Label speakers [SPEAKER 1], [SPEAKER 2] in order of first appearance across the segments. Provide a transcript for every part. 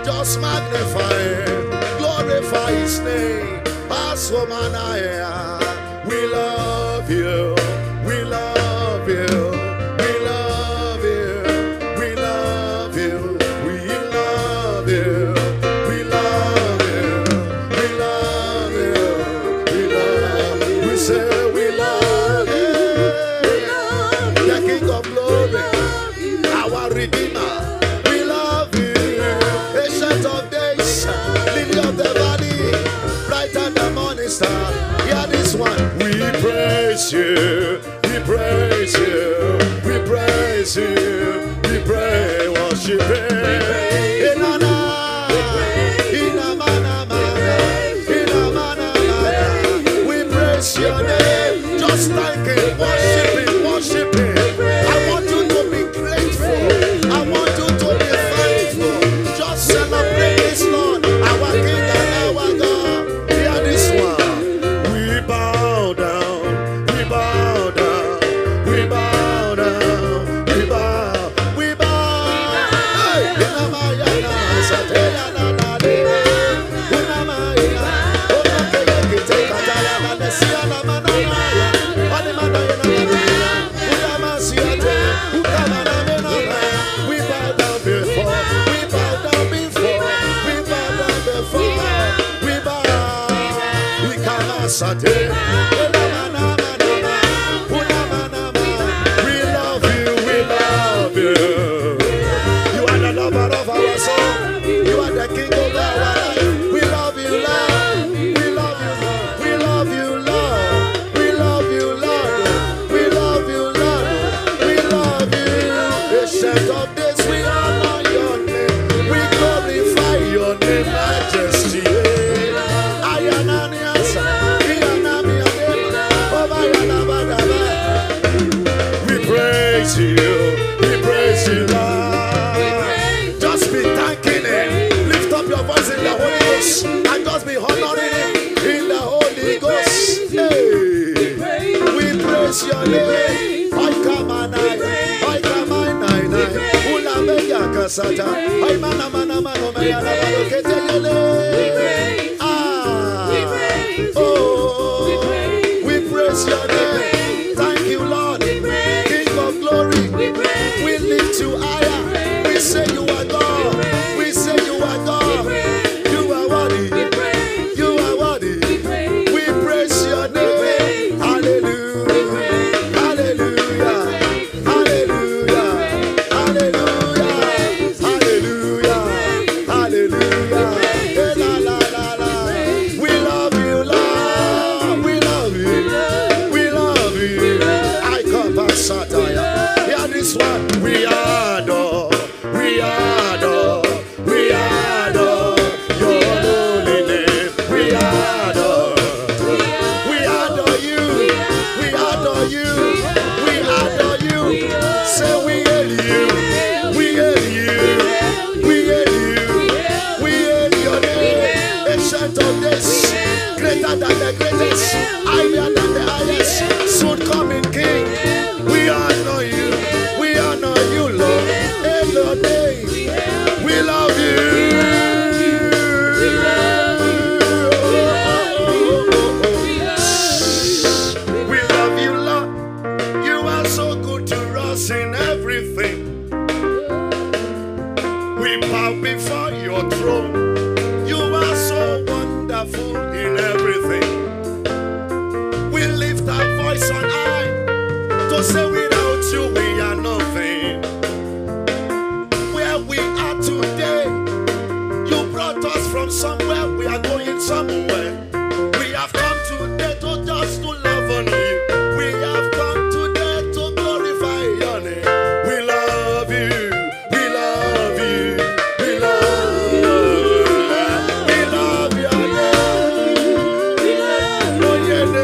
[SPEAKER 1] Just magnify Him, glorify His name. We love you, we love you, we love you, we love you, we love you, we love you, we love you, we love you. We say we love you, the King of glory, our Redeemer. We love you, Ancient of days, Lily of the valley, bright and the morning star. Hear this one. We praise you, we praise you, we praise you, we pray, worship Him. We praise your name, just like Him, worship Him, worship Him. I want you to be grateful, I want you to be thankful, just celebrate this Lord, our King and our God. Hear this one. We bow down, we bow down, we bow down, we bow, we bow. Hey, we bow down before, we bow down before, we bow down before, we bow. We come as a day. We love you, we love you. You are the lover of our soul. You are the King of our life. We love you, Lord. We love you, Lord. We love you, Lord. We love you, Lord. We love you, Lord. We love you. Ancient of days, we honor your name. We glorify your name, majesty. We praise you, Lord. Just be thanking Him. Lift up your voice in the Holy Ghost and just be honoring Him in the Holy Ghost. Hey, we praise your name. I come and I come and Una mega casata. I mana mana mana maya na balokete yele. We praise your name. Thank you, Lord. King of glory. We lift you higher. We say you are God. We say you are God. You are worthy. You are worthy. We praise your name. Hallelujah. Hallelujah. Hallelujah. Hallelujah. Hallelujah. Hallelujah. La la la la. We love you, Lord. We love you. We love you. I come back Satire. Hear this one. We adore. We adore. We adore your holy name. We adore. We adore you. We adore you. We adore you. Say we hail you. We hail you. We hail you. We hail your name. Ancient of days, greater than the greatest, higher than the highest, soon coming King. We honor you. We honor you, Lord. In your name, we love you. We love you, Lord. You are so good to us in everything. We bow before your throne. You are so wonderful in everything. We lift our voice on high to say without you we are nothing. Where we are today, you brought us from somewhere, we are going somewhere. We have come today to just to love on you. We have come today to glorify your name. We love you, we love you, we love you. We love your name. Oh, yeah, the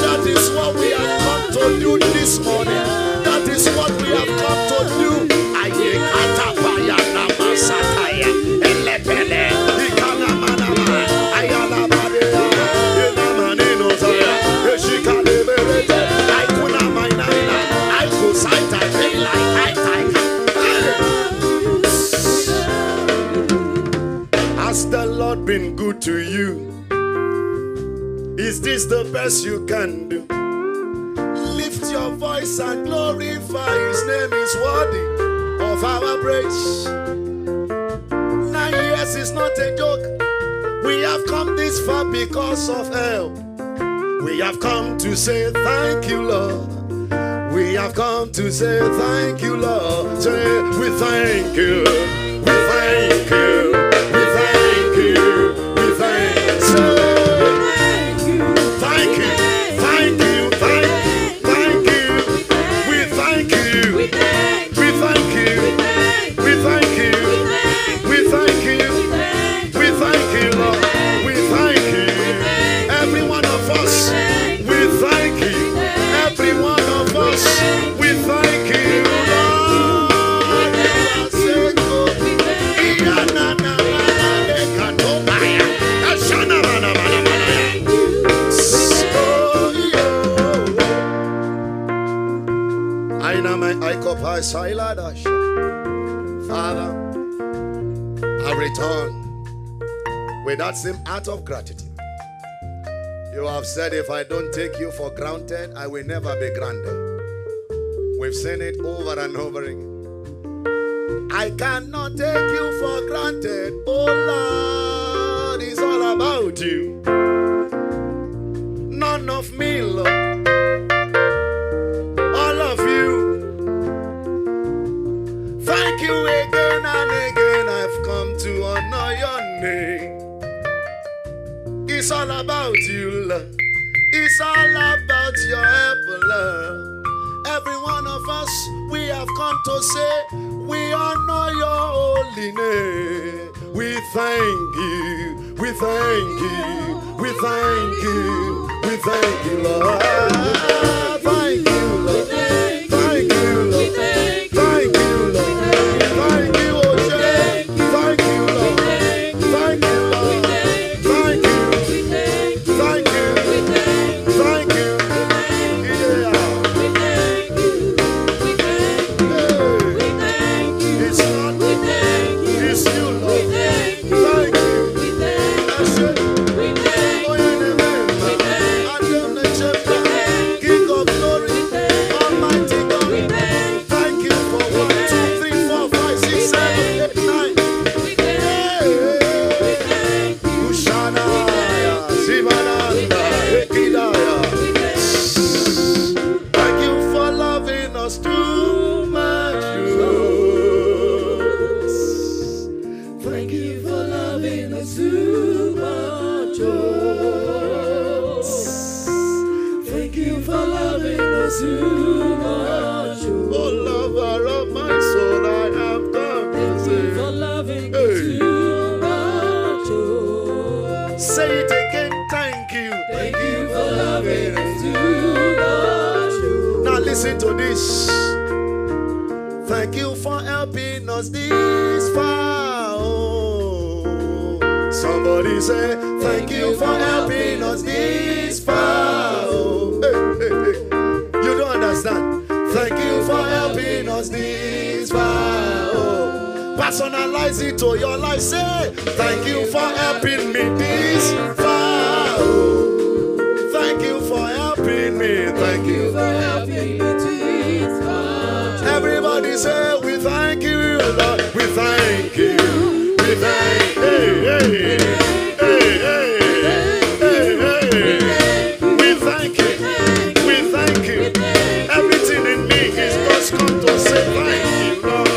[SPEAKER 1] that is what we have come to do this morning. That is what we have come to do. to you. Is this the best you can do? Lift your voice and glorify His name is worthy of our praise. 9 years is not a joke. We have come this far because of help. We have come to say thank you, Lord. We have come to say thank you, Lord. Say, we thank you. We thank you. We thank you. We thank you. Say, thank you. Thank you. Thank you. Thank you. We thank you. We thank you. We thank you. We thank you. We thank you. We thank you, Lord. We thank you. Every one of us. We thank you. Every one of us. We thank you, Lord. Father, I return with that same heart of gratitude. You have said if I don't take you for granted, I will never be granted. We've seen it over and over again. I cannot take you for granted. Oh Lord, it's all about you. None of me, Lord. All of you. Thank you again and again. I've come to honor your name. It's all about you, Lord. It's all about your help, Lord. Every one of us, we have come to say, we honor your holy name. We thank you. We thank you. We thank you. We thank you, Lord. Thank you, Lord. Thank you, Lord. Thank you, Lord. Thank you, Oje. Thank you, Lord. Thank you, Lord. Thank you. Thank you. Thank you. Yeah. It's not. It's you, Lord. Thank you. That's it. Oh, yeah, amen. Adam the chapter, King of glory, Almighty God. Thank you for 1, 2, 3, 4, 5, 6, 7, 8, 9. Ushanaya, Sivananda, Ekidaya. Thank you for loving us too much. Thank you for loving us too much. Thank you for loving us too much. Oh, lover of my soul, I have come to say, for loving us too much. Say it again, thank you. Thank you for loving us too much. Now listen to this. Thank you for helping us this far. Oh. Somebody say, thank you for helping us this far. Oh. Hey, hey, hey. You don't understand. Thank you for helping us this far. Oh. Personalize it to your life. Say, thank you for helping me this far. Oh. Thank you for helping me. Thank you for helping me this far. Everybody say, we thank you, Lord. We thank you. We thank you. Hey, hey, hey, hey, hey, hey. We thank you. We thank you. Everything in me is just come to say thank you, Lord.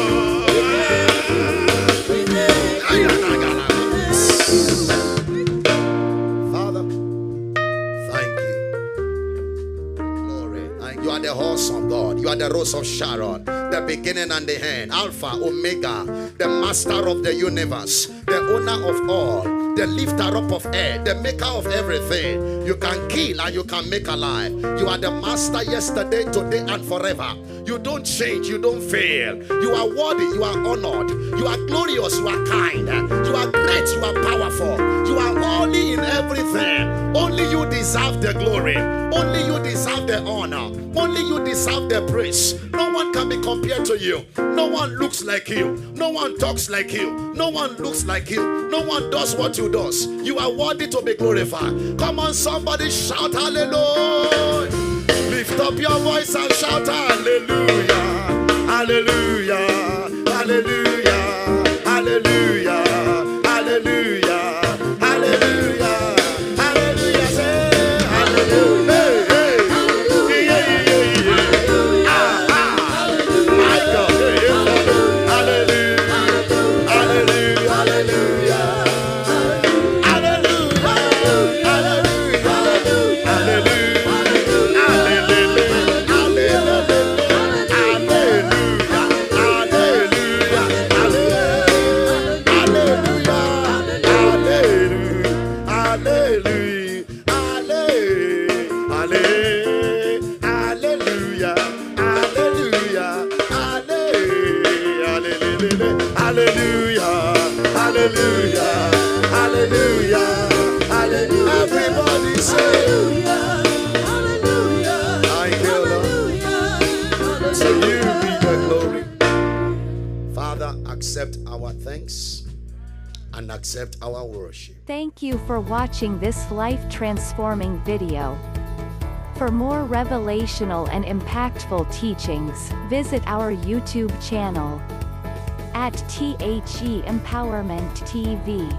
[SPEAKER 1] Father, thank you. Glory. You are the awesome God. You are the Rose of Sharon, the beginning and the end, Alpha, Omega, the master of the universe, the owner of all, the lifter up of air, the maker of everything. You can kill and you can make alive. You are the master yesterday, today, and forever. You don't change, you don't fail. You are worthy, you are honored. You are glorious, you are kind. You are great, you are powerful. You are holy in everything. Only you deserve the glory. Only you deserve the honor. Only you deserve the praise. No one can be compared to you. No one looks like you. No one talks like you. No one looks like you. No one does what you you does. You are worthy to be glorified. Come on, somebody shout hallelujah. Lift up your voice and shout hallelujah. Hallelujah. Hallelujah. Hallelujah. Hallelujah. Hallelujah. Hallelujah. Say hallelujah. Hey, hey. Yeah, yeah, yeah. My God. Hallelujah. Hallelujah. Hallelujah. Hallelujah, hallelujah, hallelujah. Everybody say hallelujah, thank you, Lord. To you be the glory. Father, accept our thanks and accept our worship.
[SPEAKER 2] Thank you for watching this life-transforming video. For more revelational and impactful teachings, visit our YouTube channel at THE Empowerment TV,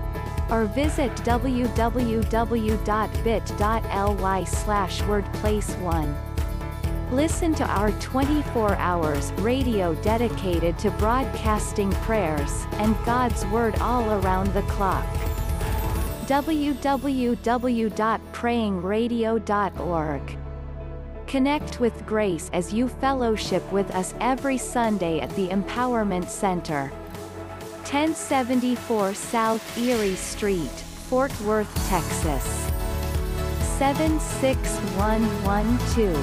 [SPEAKER 2] or visit www.bit.ly/wordplace1. Listen to our 24 hours radio dedicated to broadcasting prayers and God's Word all around the clock. www.prayingradio.org. Connect with Grace as you fellowship with us every Sunday at the Empowerment Center, 1074 South Erie Street, Fort Worth, Texas, 76112.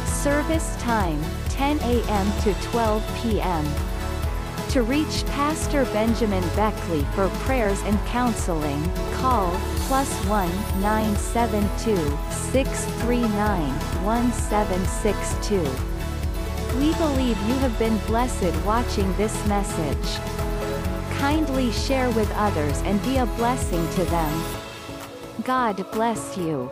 [SPEAKER 2] Service time, 10 a.m. to 12 p.m. To reach Pastor Benjamin Beckley for prayers and counseling, call +1 972 639 1762. We believe you have been blessed watching this message. Kindly share with others and be a blessing to them. God bless you.